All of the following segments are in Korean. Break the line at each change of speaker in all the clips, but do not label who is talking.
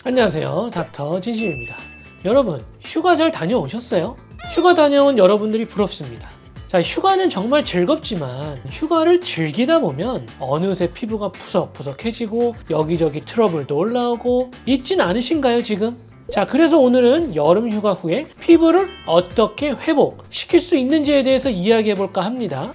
안녕하세요, 닥터 진심입니다. 여러분, 휴가 잘 다녀오셨어요? 휴가 다녀온 여러분들이 부럽습니다. 자, 휴가는 정말 즐겁지만 휴가를 즐기다 보면 어느새 피부가 푸석푸석해지고 여기저기 트러블도 올라오고 있진 않으신가요, 지금? 자, 그래서 오늘은 여름 휴가 후에 피부를 어떻게 회복시킬 수 있는지에 대해서 이야기해 볼까 합니다.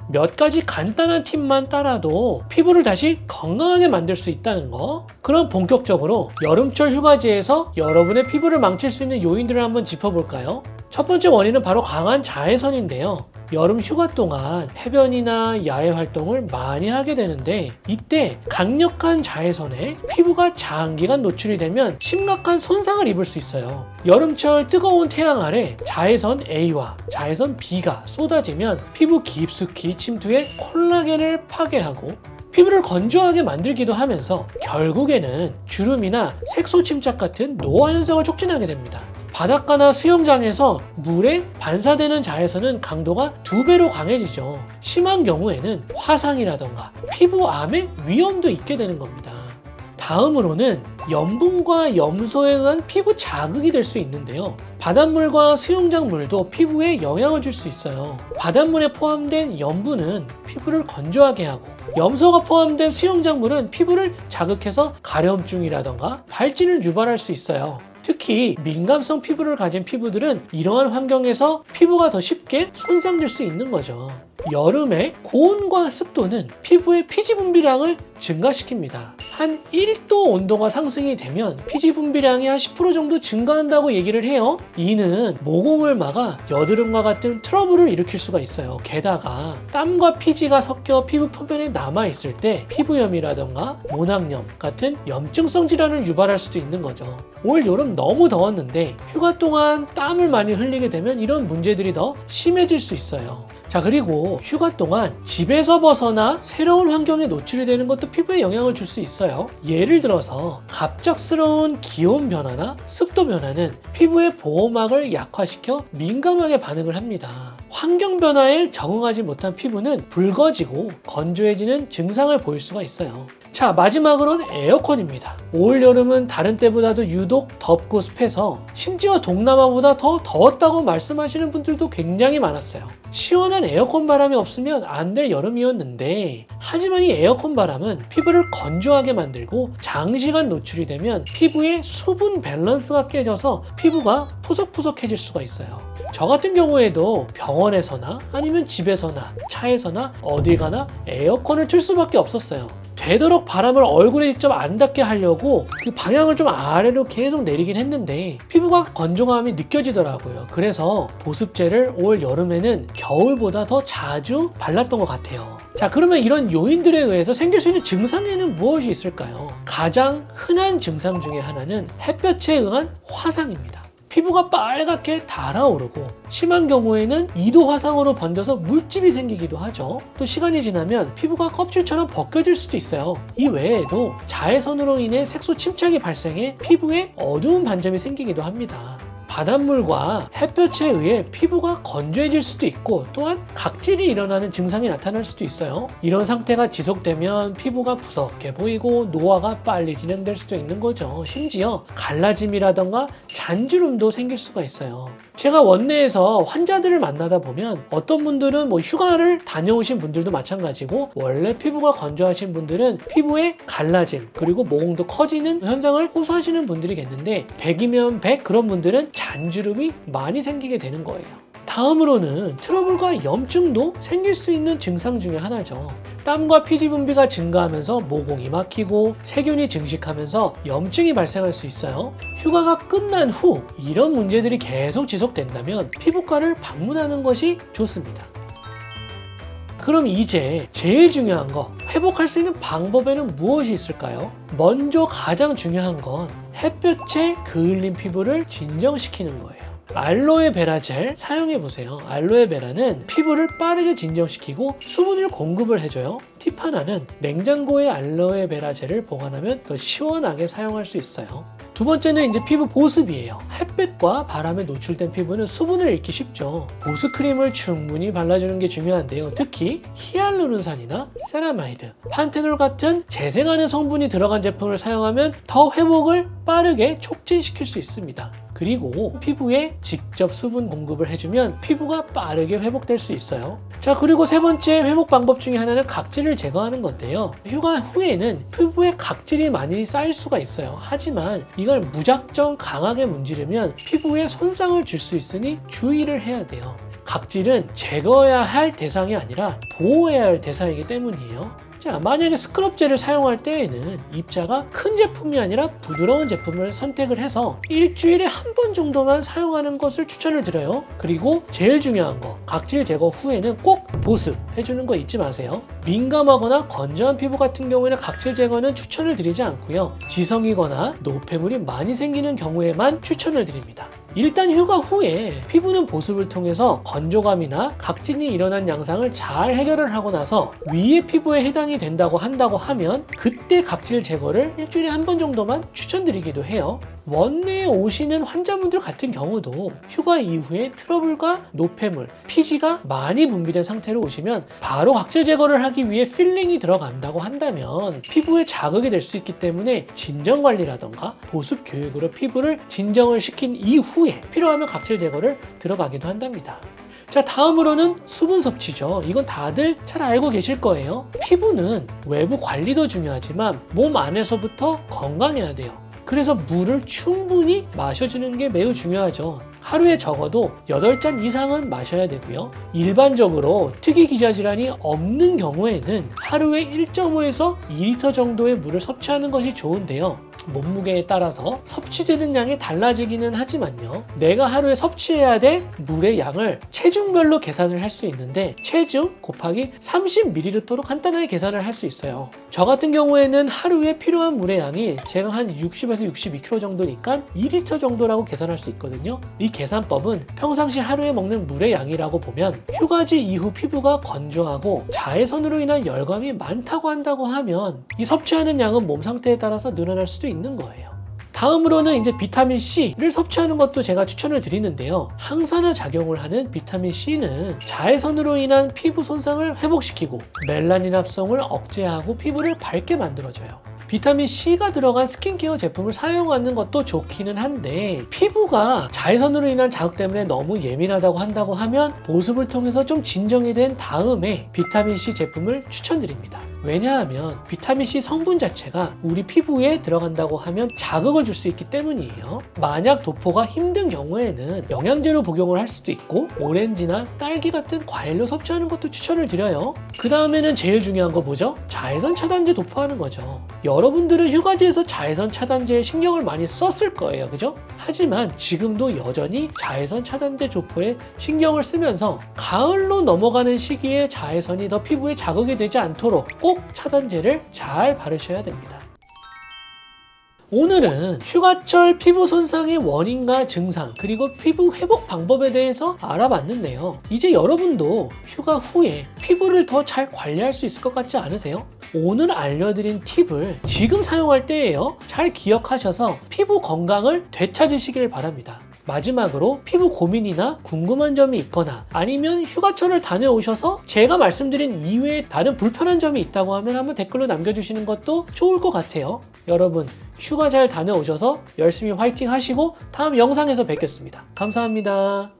몇 가지 간단한 팁만 따라도 피부를 다시 건강하게 만들 수 있다는 거. 그럼 본격적으로 여름철 휴가지에서 여러분의 피부를 망칠 수 있는 요인들을 한번 짚어볼까요? 첫 번째 원인은 바로 강한 자외선인데요. 여름 휴가 동안 해변이나 야외 활동을 많이 하게 되는데 이때 강력한 자외선에 피부가 장기간 노출이 되면 심각한 손상을 입을 수 있어요. 여름철 뜨거운 태양 아래 자외선 A와 자외선 B가 쏟아지면 피부 깊숙이 침투해 콜라겐을 파괴하고 피부를 건조하게 만들기도 하면서 결국에는 주름이나 색소 침착 같은 노화 현상을 촉진하게 됩니다. 바닷가나 수영장에서 물에 반사되는 자외선은 강도가 2배로 강해지죠. 심한 경우에는 화상이라던가 피부암의 위험도 있게 되는 겁니다. 다음으로는 염분과 염소에 의한 피부 자극이 될 수 있는데요. 바닷물과 수영장 물도 피부에 영향을 줄 수 있어요. 바닷물에 포함된 염분은 피부를 건조하게 하고 염소가 포함된 수영장 물은 피부를 자극해서 가려움증이라던가 발진을 유발할 수 있어요. 특히 민감성 피부를 가진 피부들은 이러한 환경에서 피부가 더 쉽게 손상될 수 있는 거죠. 여름에 고온과 습도는 피부의 피지 분비량을 증가시킵니다. 한 1도 온도가 상승이 되면 피지 분비량이 한 10% 정도 증가한다고 얘기를 해요. 이는 모공을 막아 여드름과 같은 트러블을 일으킬 수가 있어요. 게다가 땀과 피지가 섞여 피부 표면에 남아있을 때 피부염이라던가 모낭염 같은 염증성 질환을 유발할 수도 있는 거죠. 올 여름 너무 더웠는데 휴가 동안 땀을 많이 흘리게 되면 이런 문제들이 더 심해질 수 있어요. 자, 그리고 휴가 동안 집에서 벗어나 새로운 환경에 노출이 되는 것도 피부에 영향을 줄 수 있어요. 예를 들어서 갑작스러운 기온 변화나 습도 변화는 피부의 보호막을 약화시켜 민감하게 반응을 합니다. 환경 변화에 적응하지 못한 피부는 붉어지고 건조해지는 증상을 보일 수가 있어요. 자, 마지막으로는 에어컨입니다. 올 여름은 다른 때보다도 유독 덥고 습해서 심지어 동남아보다 더 더웠다고 말씀하시는 분들도 굉장히 많았어요. 시원한 에어컨 바람이 없으면 안 될 여름이었는데 하지만 이 에어컨 바람은 피부를 건조하게 만들고 장시간 노출이 되면 피부의 수분 밸런스가 깨져서 피부가 푸석푸석해질 수가 있어요. 저 같은 경우에도 병원에서나 아니면 집에서나 차에서나 어딜 가나 에어컨을 틀 수밖에 없었어요. 되도록 바람을 얼굴에 직접 안 닿게 하려고 그 방향을 좀 아래로 계속 내리긴 했는데 피부가 건조감이 느껴지더라고요. 그래서 보습제를 올 여름에는 겨울보다 더 자주 발랐던 것 같아요. 자, 그러면 이런 요인들에 의해서 생길 수 있는 증상에는 무엇이 있을까요? 가장 흔한 증상 중에 하나는 햇볕에 의한 화상입니다. 피부가 빨갛게 달아오르고 심한 경우에는 2도 화상으로 번져서 물집이 생기기도 하죠. 또 시간이 지나면 피부가 껍질처럼 벗겨질 수도 있어요. 이 외에도 자외선으로 인해 색소 침착이 발생해 피부에 어두운 반점이 생기기도 합니다. 바닷물과 햇볕에 의해 피부가 건조해질 수도 있고 또한 각질이 일어나는 증상이 나타날 수도 있어요. 이런 상태가 지속되면 피부가 푸석해 보이고 노화가 빨리 진행될 수도 있는 거죠. 심지어 갈라짐이라던가 잔주름도 생길 수가 있어요. 제가 원내에서 환자들을 만나다 보면 어떤 분들은 휴가를 다녀오신 분들도 마찬가지고 원래 피부가 건조하신 분들은 피부에 갈라짐 그리고 모공도 커지는 현상을 호소하시는 분들이 있는데 100이면 100 그런 분들은 잔주름이 많이 생기게 되는 거예요. 다음으로는 트러블과 염증도 생길 수 있는 증상 중에 하나죠. 땀과 피지 분비가 증가하면서 모공이 막히고 세균이 증식하면서 염증이 발생할 수 있어요. 휴가가 끝난 후 이런 문제들이 계속 지속된다면 피부과를 방문하는 것이 좋습니다. 그럼 이제 제일 중요한 거, 회복할 수 있는 방법에는 무엇이 있을까요? 먼저 가장 중요한 건 햇볕에 그을린 피부를 진정시키는 거예요. 알로에베라 젤 사용해보세요. 알로에베라는 피부를 빠르게 진정시키고 수분을 공급을 해줘요. 팁 하나는 냉장고에 알로에베라 젤을 보관하면 더 시원하게 사용할 수 있어요. 두 번째는 이제 피부 보습이에요. 햇빛과 바람에 노출된 피부는 수분을 잃기 쉽죠. 보습 크림을 충분히 발라주는 게 중요한데요. 특히 히알루론산이나 세라마이드, 판테놀 같은 재생하는 성분이 들어간 제품을 사용하면 더 회복을 빠르게 촉진시킬 수 있습니다. 그리고 피부에 직접 수분 공급을 해주면 피부가 빠르게 회복될 수 있어요. 자, 그리고 세 번째 회복 방법 중에 하나는 각질을 제거하는 건데요. 휴가 후에는 피부에 각질이 많이 쌓일 수가 있어요. 하지만 이걸 무작정 강하게 문지르면 피부에 손상을 줄 수 있으니 주의를 해야 돼요. 각질은 제거해야 할 대상이 아니라 보호해야 할 대상이기 때문이에요. 자, 만약에 스크럽젤을 사용할 때에는 입자가 큰 제품이 아니라 부드러운 제품을 선택을 해서 일주일에 한 번 정도만 사용하는 것을 추천을 드려요. 그리고 제일 중요한 거, 각질 제거 후에는 꼭 보습해주는 거 잊지 마세요. 민감하거나 건조한 피부 같은 경우에는 각질 제거는 추천을 드리지 않고요. 지성이거나 노폐물이 많이 생기는 경우에만 추천을 드립니다. 일단 휴가 후에 피부는 보습을 통해서 건조감이나 각진이 일어난 양상을 잘 해결을 하고 나서 위의 피부에 해당이 된다고 한다고 하면 그때 각질 제거를 일주일에 한 번 정도만 추천드리기도 해요. 원내에 오시는 환자분들 같은 경우도 휴가 이후에 트러블과 노폐물, 피지가 많이 분비된 상태로 오시면 바로 각질 제거를 하기 위해 필링이 들어간다고 한다면 피부에 자극이 될 수 있기 때문에 진정 관리라던가 보습 교육으로 피부를 진정을 시킨 이후에 필요하면 각질 제거를 들어가기도 한답니다. 자, 다음으로는 수분 섭취죠. 이건 다들 잘 알고 계실 거예요. 피부는 외부 관리도 중요하지만 몸 안에서부터 건강해야 돼요. 그래서 물을 충분히 마셔주는 게 매우 중요하죠. 하루에 적어도 8잔 이상은 마셔야 되고요. 일반적으로 특이기저질환이 없는 경우에는 하루에 1.5에서 2리터 정도의 물을 섭취하는 것이 좋은데요. 몸무게에 따라서 섭취되는 양이 달라지기는 하지만요. 내가 하루에 섭취해야 될 물의 양을 체중별로 계산을 할 수 있는데 체중 곱하기 30ml로 간단하게 계산을 할 수 있어요. 저 같은 경우에는 하루에 필요한 물의 양이 제가 한 60에서 62kg 정도니까 2리터 정도라고 계산할 수 있거든요. 이 계산법은 평상시 하루에 먹는 물의 양이라고 보면 휴가지 이후 피부가 건조하고 자외선으로 인한 열감이 많다고 한다고 하면 이 섭취하는 양은 몸 상태에 따라서 늘어날 수도 있는 거예요. 다음으로는 이제 비타민C를 섭취하는 것도 제가 추천을 드리는데요. 항산화 작용을 하는 비타민C는 자외선으로 인한 피부 손상을 회복시키고 멜라닌 합성을 억제하고 피부를 밝게 만들어줘요. 비타민C가 들어간 스킨케어 제품을 사용하는 것도 좋기는 한데 피부가 자외선으로 인한 자극 때문에 너무 예민하다고 한다고 하면 보습을 통해서 좀 진정이 된 다음에 비타민C 제품을 추천드립니다. 왜냐하면 비타민C 성분 자체가 우리 피부에 들어간다고 하면 자극을 줄 수 있기 때문이에요. 만약 도포가 힘든 경우에는 영양제로 복용을 할 수도 있고 오렌지나 딸기 같은 과일로 섭취하는 것도 추천을 드려요. 그 다음에는 제일 중요한 거 뭐죠? 자외선 차단제 도포하는 거죠. 여러분들은 휴가지에서 자외선 차단제에 신경을 많이 썼을 거예요. 그죠? 하지만 지금도 여전히 자외선 차단제 도포에 신경을 쓰면서 가을로 넘어가는 시기에 자외선이 더 피부에 자극이 되지 않도록 꼭 차단제를 잘 바르셔야 됩니다. 오늘은 휴가철 피부 손상의 원인과 증상 그리고 피부 회복 방법에 대해서 알아봤는데요. 이제 여러분도 휴가 후에 피부를 더 잘 관리할 수 있을 것 같지 않으세요? 오늘 알려드린 팁을 지금 사용할 때예요. 잘 기억하셔서 피부 건강을 되찾으시길 바랍니다. 마지막으로 피부 고민이나 궁금한 점이 있거나 아니면 휴가철을 다녀오셔서 제가 말씀드린 이외에 다른 불편한 점이 있다고 하면 한번 댓글로 남겨주시는 것도 좋을 것 같아요. 여러분 휴가 잘 다녀오셔서 열심히 화이팅 하시고 다음 영상에서 뵙겠습니다. 감사합니다.